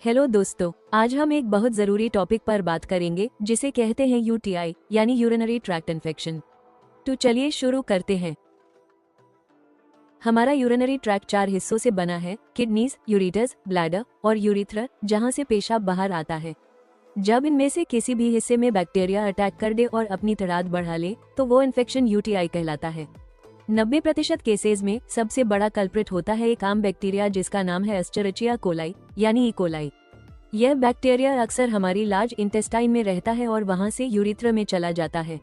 Hello दोस्तों, आज हम एक बहुत ज़रूरी टॉपिक पर बात करेंगे जिसे कहते हैं यूटीआई यानी यूरिनरी ट्रैक्ट इन्फेक्शन। तो चलिए शुरू करते हैं। हमारा यूरिनरी ट्रैक्ट 4 हिस्सों से बना है: किडनीज, यूरेटर्स, ब्लैडर और यूरिथ्रा, जहां से पेशाब बाहर आता है। जब इनमें से किसी भी हिस्से में बैक्टीरिया अटैक कर दे और अपनी तादाद बढ़ा ले तो वो इन्फेक्शन यूटीआई कहलाता है। 90% केसेस में सबसे बड़ा कल्प्रिट होता है एक आम बैक्टीरिया जिसका नाम है एस्चेरिचिया कोलाई यानी इकोलाई। यह बैक्टीरिया अक्सर हमारी लार्ज इंटेस्टाइन में रहता है और वहां से यूरिथ्रा में चला जाता है।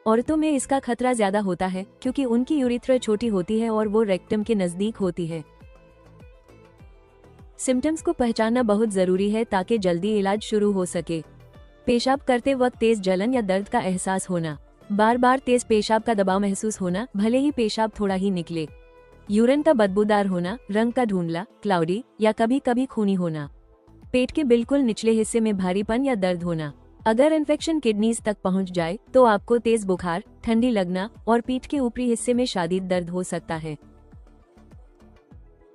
औरतों में इसका खतरा ज्यादा होता है क्योंकि उनकी यूरिथ्रा छोटी होती है और वो रेक्टम के नजदीक होती है। सिम्टम्स को पहचानना बहुत जरूरी है ताकि जल्दी इलाज शुरू हो सके। पेशाब करते वक्त तेज जलन या दर्द का एहसास होना, बार बार तेज पेशाब का दबाव महसूस होना भले ही पेशाब थोड़ा ही निकले, यूरिन का बदबूदार होना, रंग का धुंधला, क्लाउडी या कभी कभी खूनी होना, पेट के बिल्कुल निचले हिस्से में भारीपन या दर्द होना। अगर इन्फेक्शन किडनीज तक पहुंच जाए तो आपको तेज बुखार, ठंडी लगना और पीठ के ऊपरी हिस्से में शदीद दर्द हो सकता है।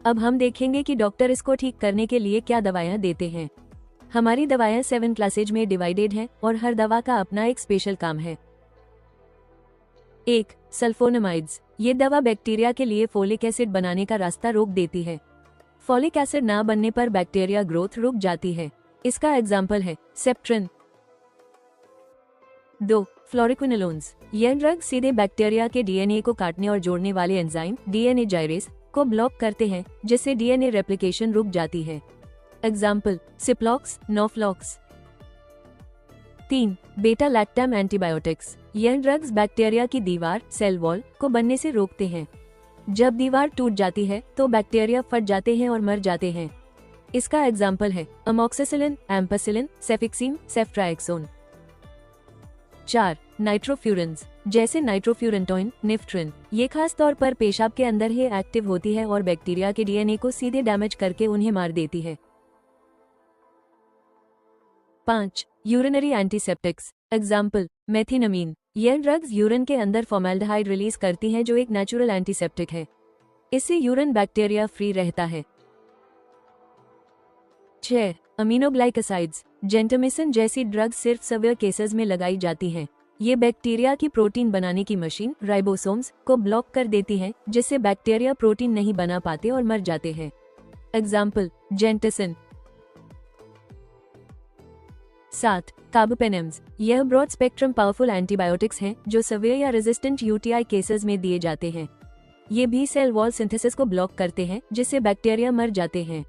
अब हम देखेंगे कि डॉक्टर इसको ठीक करने के लिए क्या दवाएं देते हैं। हमारी दवाएं 7 क्लासेज में डिवाइडेड हैं और हर दवा का अपना एक स्पेशल काम है। 1. सल्फोनामाइड्स। ये दवा बैक्टीरिया के लिए फोलिक एसिड बनाने का रास्ता रोक देती है। फोलिक एसिड ना बनने पर बैक्टीरिया ग्रोथ रुक जाती है। इसका एग्जाम्पल है सेप्ट्रिन। 2. फ्लोरिक्विनोलोन्स। यह ड्रग सीधे बैक्टीरिया के डीएनए को काटने और जोड़ने वाले एंजाइम डीएनए जाइरेस को ब्लॉक करते हैं, जिससे डीएनए रेप्लिकेशन रुक जाती है। एग्जाम्पल सिप्लॉक्स, नोफ्लॉक्स। 3. बेटा लैक्टम एंटीबायोटिक्स। यह ड्रग्स बैक्टीरिया की दीवार सेल वॉल को बनने से रोकते हैं। जब दीवार टूट जाती है तो बैक्टीरिया फट जाते हैं और मर जाते हैं। इसका एग्जाम्पल है अमोक्सिसिलिन, एम्पेसिलिन, सेफिक्सिम, सेफ्ट्राएक्सोन। 4. नाइट्रोफ्यूरन्स, जैसे नाइट्रोफ्यूरेंटोइन, निफ्ट्रिन। ये खास तौर पर पेशाब के अंदर ही एक्टिव होती है और बैक्टीरिया के डीएनए को सीधे डैमेज करके उन्हें मार देती है। 5. Urinary antiseptics. एग्जाम्पल मेथिनमीन। यह ड्रग्स यूरिन के अंदर फॉर्मेल्डिहाइड रिलीज करती हैं जो एक नेचुरल एंटीसेप्टिक है। इससे यूरिन बैक्टीरिया फ्री रहता है। 6. अमीनोग्लाइकोसाइड्स। जेंटामिसिन जैसी ड्रग्स सिर्फ सीवियर केसेस में लगाई जाती हैं। ये बैक्टीरिया की प्रोटीन बनाने की मशीन राइबोसोम्स को ब्लॉक कर देती हैं, जिससे बैक्टीरिया प्रोटीन नहीं बना पाते और मर जाते हैं। एग्जाम्पल जेंटासिन। 7. कार्बापेनेम्स। यह ब्रॉड स्पेक्ट्रम पावरफुल एंटीबायोटिक्स हैं जो सीवियर या रेजिस्टेंट यूटीआई केसेस में दिए जाते हैं। ये भी सेल वॉल सिंथेसिस को ब्लॉक करते हैं, जिससे बैक्टीरिया मर जाते हैं।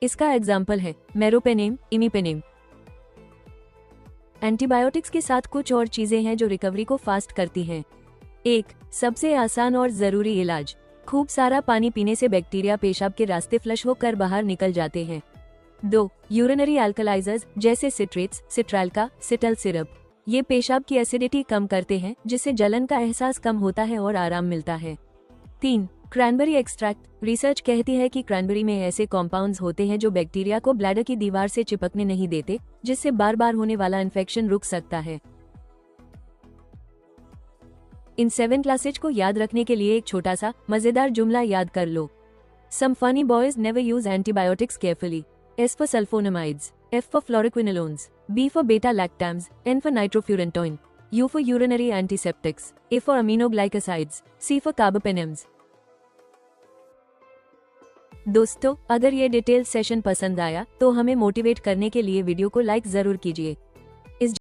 इसका एग्जाम्पल है मेरोपेनेम, इमीपेनेम। एंटीबायोटिक्स के साथ कुछ और चीजें हैं जो रिकवरी को फास्ट करती हैं। 1. सबसे आसान और जरूरी इलाज। खूब सारा पानी पीने से बैक्टीरिया पेशाब के रास्ते फ्लश होकर बाहर निकल जाते हैं। 2. यूरिनरी अल्कलाइजर्स जैसे सिट्रेट्स, सिट्राल्का, सिटल सिरप। ये पेशाब की एसिडिटी कम करते हैं, जिससे जलन का एहसास कम होता है और आराम मिलता है। 3. Cranberry extract. रिसर्च कहती है कि क्रैनबेरी में ऐसे कॉम्पाउंड्स होते हैं जो बैक्टीरिया को ब्लैडर की दीवार से चिपकने नहीं देते, जिससे बार बार होने वाला इन्फेक्शन रुक सकता है। इन 7 क्लासेज को याद रखने के लिए एक छोटा सा मजेदार जुमला याद कर लो। Some funny boys never use antibiotics carefully. S for sulfonamides, F for fluoroquinolones, B for beta-lactams, N for nitrofurantoin, U for urinary antiseptics, A for aminoglycosides, C for carbapenems। दोस्तों, अगर ये डिटेल सेशन पसंद आया तो हमें motivate करने के लिए वीडियो को लाइक जरूर कीजिए। इस